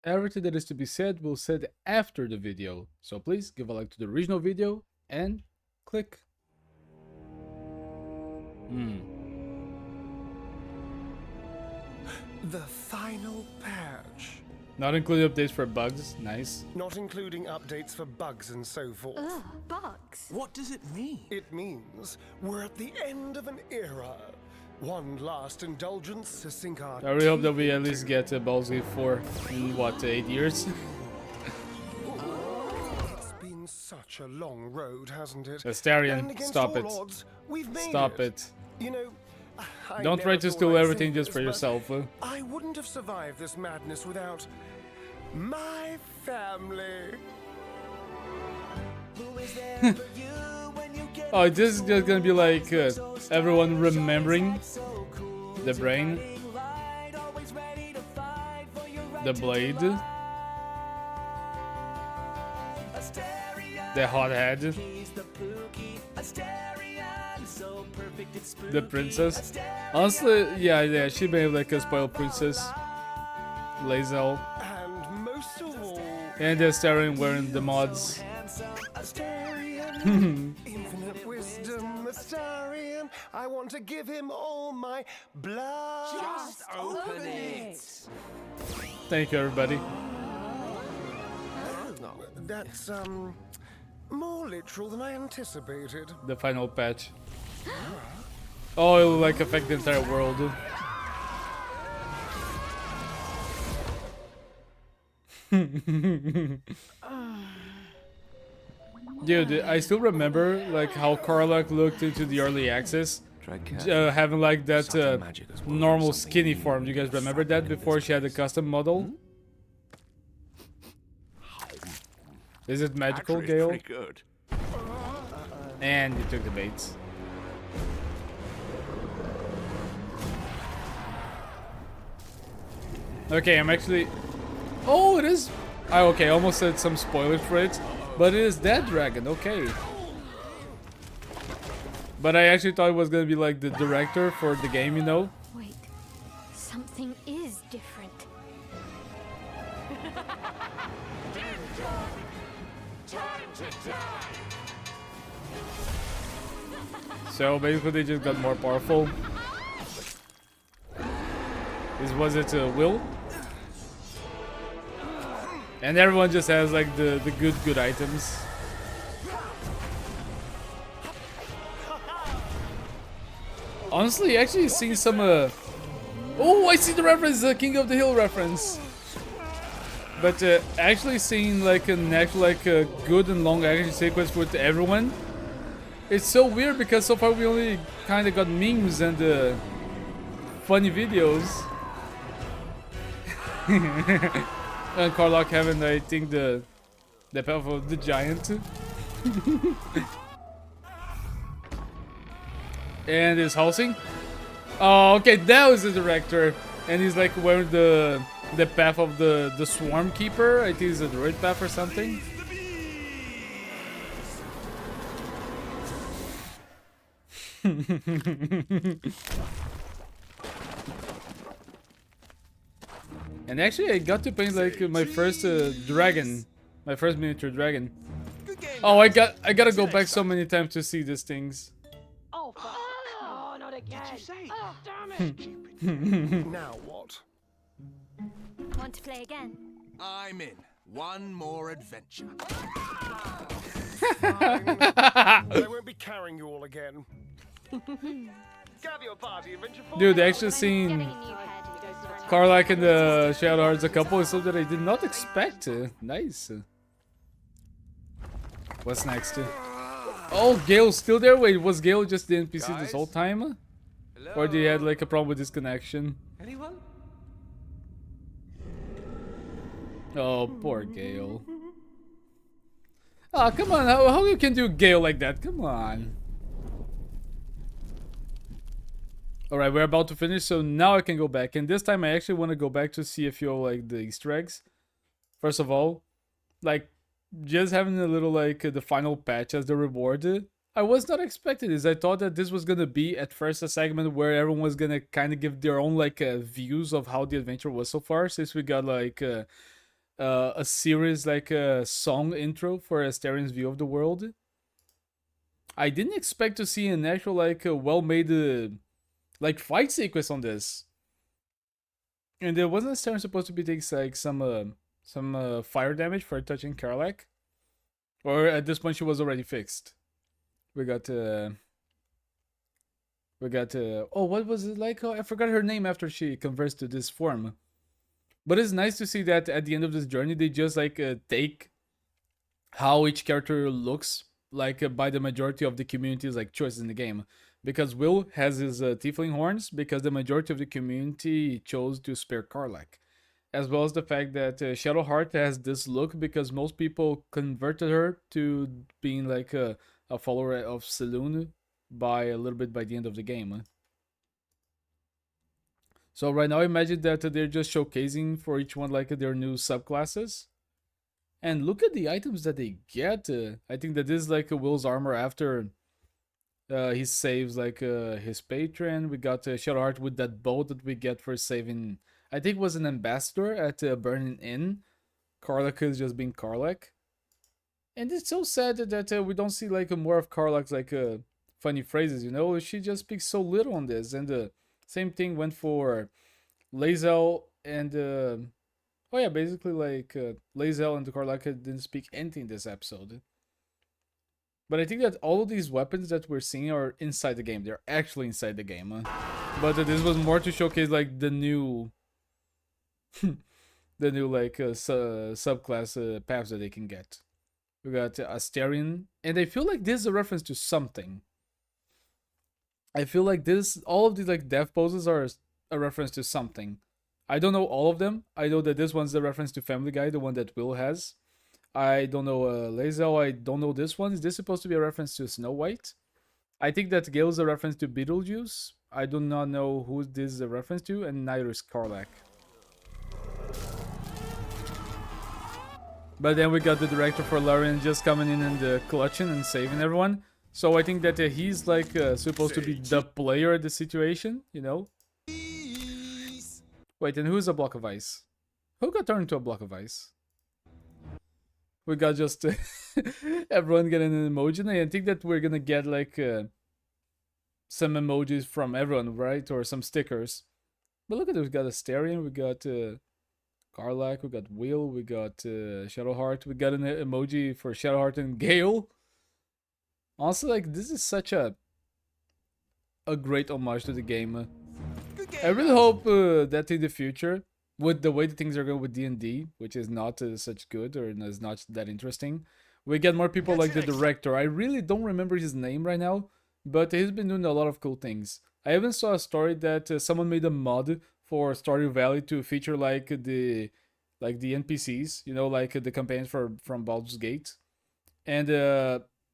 Everything that is to be said will said after the video. So please give a like to the original video and click. The final patch. Not including updates for bugs. Nice. Not including updates for bugs and so forth. Ugh, bugs. What does it mean? It means we're at the end of an era. One last indulgence to sink our I really hope that we teeth at least into. get Baldur's Gate 4 in what, 8 years? It's been such a long road, hasn't it? Astarion, And against stop all it. odds, we've made Stop it. You know, I Don't try never to thought steal I'd everything say just this, for but yourself. I wouldn't have survived this madness without my family. Oh, this is just gonna be like everyone remembering the brain, the blade, the hot head, the princess. Honestly, yeah, she may have like a spoiled princess, Lae'zel, And most of all, and the Astarion wearing the mods. Astarion, infinite wisdom, Astarion. I want to give him all my blood. Just open it. Thank you, everybody. That's more literal than I anticipated. The final patch. Oh, it'll like affect the entire world. Dude, I still remember like how Karlach looked into the early access, having like that normal skinny form. Do you guys remember that before she had a custom model? Is it magical, Actually, Gale? it's pretty good. And you took the baits. Okay, I'm actually... Oh, it is... Oh, okay, I almost said some spoilers for it. But it is that dragon, okay. But I actually thought it was gonna be like the director for the game, you know? Wait, something is different. So basically they just got more powerful. Was it Will? And everyone just has like the good items. Honestly, actually seeing some oh, I see the reference, the King of the Hill reference. But actually seeing like an actual like a good and long action sequence with everyone, it's so weird because so far we only kind of got memes and funny videos. And Karlach having, I think, the path of the giant. And his housing. Oh, okay, that was the director. And he's like wearing the path of the swarm keeper. I think it's a droid path or something. And actually, I got to paint like my first dragon, my first miniature dragon. Oh, I gotta go back so many times to see these things. Oh, oh, not again. Did you say? Oh, damn it. Now what? Want to play again? I'm in. One more adventure. I won't be carrying you all again. Gather your party, adventure for Dude, me. actually Getting seeing a new head. Karlach and the Shadow Hearts a couple is something that I did not expect. Nice. What's next? Oh, Gale's still there? Wait, was Gale just the NPC this whole time? Or did he had like a problem with his connection? Anyone? Oh, poor Gale. Oh, come on. How you can do Gale like that? Come on. Alright, we're about to finish, so now I can go back. And this time I actually want to go back to see a few like the Easter eggs. First of all, like just having a little like the final patch as the reward. I was not expecting this. I thought that this was gonna be at first a segment where everyone was gonna kind of give their own like views of how the adventure was so far, since we got like a series like a song intro for Astarion's view of the world. I didn't expect to see an actual like well-made like fight sequence on this. And there wasn't Astarion supposed to be taking like some fire damage for touching Karlach, or at this point she was already fixed. We got oh, what was it like? Oh, I forgot her name after she converts to this form. But it's nice to see that at the end of this journey they just like take how each character looks like by the majority of the community's like choices in the game. Because Will has his tiefling horns because the majority of the community chose to spare Karlach, as well as the fact that Shadowheart has this look because most people converted her to being like a follower of Selûne by a little bit by the end of the game. So right now imagine that they're just showcasing for each one like their new subclasses. And look at the items that they get. I think that this is like a Will's armor after he saves like his patron. We got Shadowheart with that boat that we get for saving. I think it was an ambassador at Burning Inn. Karlach is just being Karlach, and it's so sad that we don't see like more of Karlach's like funny phrases. You know, she just speaks so little on this, and the same thing went for Lae'zel and oh yeah, basically like Lae'zel and Karlach didn't speak anything this episode. But I think that all of these weapons that we're seeing are inside the game. They're actually inside the game. But this was more to showcase like the new, the new like subclass paths that they can get. We got Astarion, and I feel like this is a reference to something. I feel like all of these like death poses are a reference to something. I don't know all of them. I know that this one's a reference to Family Guy, the one that Will has. I don't know Lae'zel. I don't know this one. Is this supposed to be a reference to Snow White? I think that Gale is a reference to Beetlejuice. I do not know who this is a reference to, and neither is Karlach. But then we got the director for Larian just coming in and clutching and saving everyone. So I think that he's like supposed to be the player at the situation, you know? Wait, and who's a block of ice? Who got turned into a block of ice? We got just everyone getting an emoji, and I think that we're gonna get like some emojis from everyone, right? Or some stickers. But look at it, we got Astarion, we got Karlach, we got Will, we got Shadowheart, we got an emoji for Shadowheart and Gale. Honestly, like this is such a great homage to the game. I really hope that in the future, with the way the things are going with D&D, which is not such good or is not that interesting, we get more people like the director. I really don't remember his name right now, but he's been doing a lot of cool things. I even saw a story that someone made a mod for Stardew Valley to feature like the NPCs, you know, like the campaigns from Baldur's Gate, and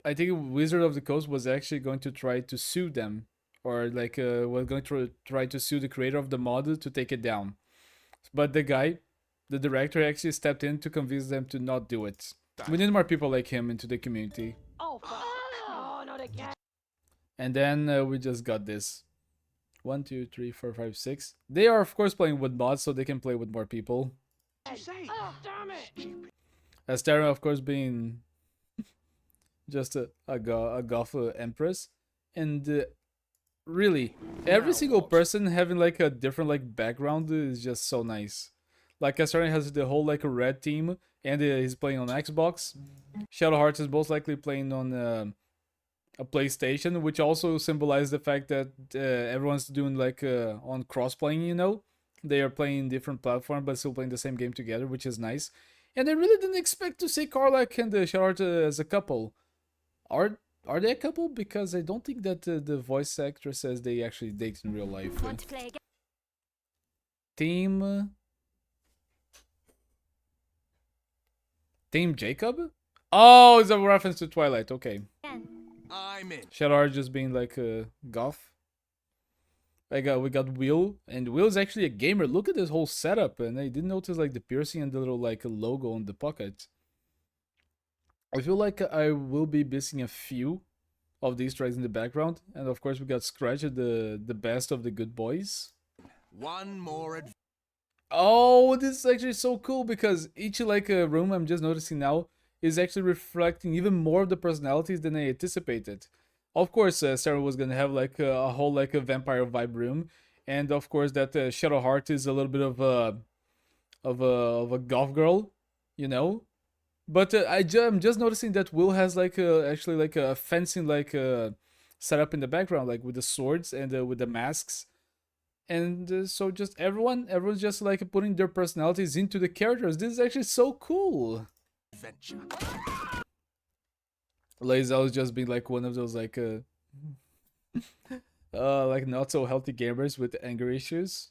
I think Wizard of the Coast was actually going to try to sue them, or like was going to try to sue the creator of the mod to take it down. But the director actually stepped in to convince them to not do it. We need more people like him into the community. Oh, oh, not again. And then we just got this. 1, 2, 3, 4, 5, 6. They are of course playing with mods, so they can play with more people. Oh, damn it. Astarion, of course, being just a goth empress, and really, every single person having like a different like background is just so nice. Like Astarion has the whole like red team, and he's playing on Xbox. Shadowheart is most likely playing on a PlayStation, which also symbolizes the fact that everyone's doing like on cross-playing. You know, they are playing different platforms but still playing the same game together, which is nice. And I really didn't expect to see Karlach and Shadowheart as a couple. Are they a couple? Because I don't think that the voice actor says they actually date in real life. Want to play again? Team Jacob? Oh, it's a reference to Twilight. Okay. I'm in. Shadowheart just being like goth. We got Will, and Will's actually a gamer. Look at this whole setup, and I didn't notice like the piercing and the little like logo on the pocket. I feel like I will be missing a few of these tracks in the background, and of course we got Scratch, the best of the good boys. One more Oh, this is actually so cool because each like room I'm just noticing now is actually reflecting even more of the personalities than I anticipated. Of course, Sarah was gonna have like a whole like a vampire vibe room, and of course that Shadowheart is a little bit of a goth girl, you know. But I'm just noticing that Will has like actually like a fencing like setup in the background, like with the swords and with the masks, and so just everyone's just like putting their personalities into the characters. This is actually so cool. Adventure. Lazel is just being like one of those like not so healthy gamers with anger issues.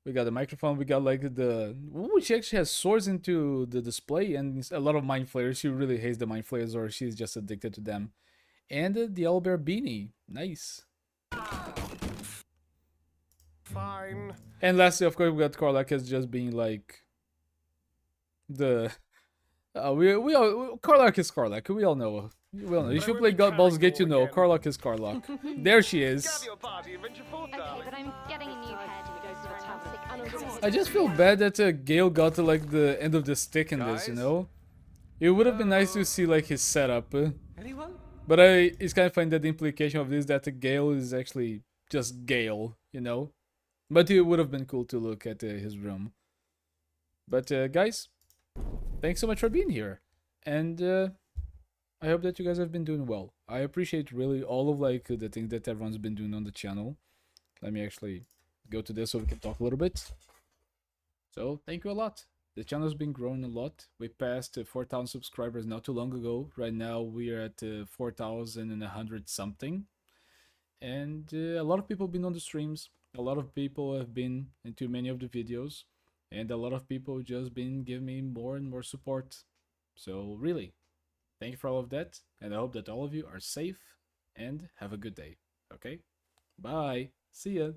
We got the microphone. We got like the. Ooh, she actually has swords into the display and a lot of mind flayers. She really hates the mind flayers, or she's just addicted to them. And the owlbear beanie, nice. Fine. And lastly, of course, we got Karlak as just being like the. We all Karlak is Karlak. We all know. We all know. If you play God Baldur's Gate, you know Karlak is Karlak. There she is. Party adventure full, Okay, but I'm getting a new head. I just feel bad that Gale got to like the end of the stick in this, you know? It would have been nice to see like his setup. Anyone? But it's kind of funny that the implication of this is that the Gale is actually just Gale, you know? But it would have been cool to look at his room. But guys, thanks so much for being here. And I hope that you guys have been doing well. I appreciate really all of like the things that everyone's been doing on the channel. Let me actually go to this so we can talk a little bit. So thank you a lot. The channel's been growing a lot. We passed 4,000 subscribers not too long ago. Right now we are at 4,100 something. And a lot of people have been on the streams. A lot of people have been into many of the videos. And a lot of people just been giving me more and more support. So really, thank you for all of that. And I hope that all of you are safe and have a good day. Okay? Bye. See ya.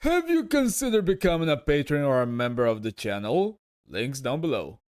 Have you considered becoming a patron or a member of the channel? Links down below.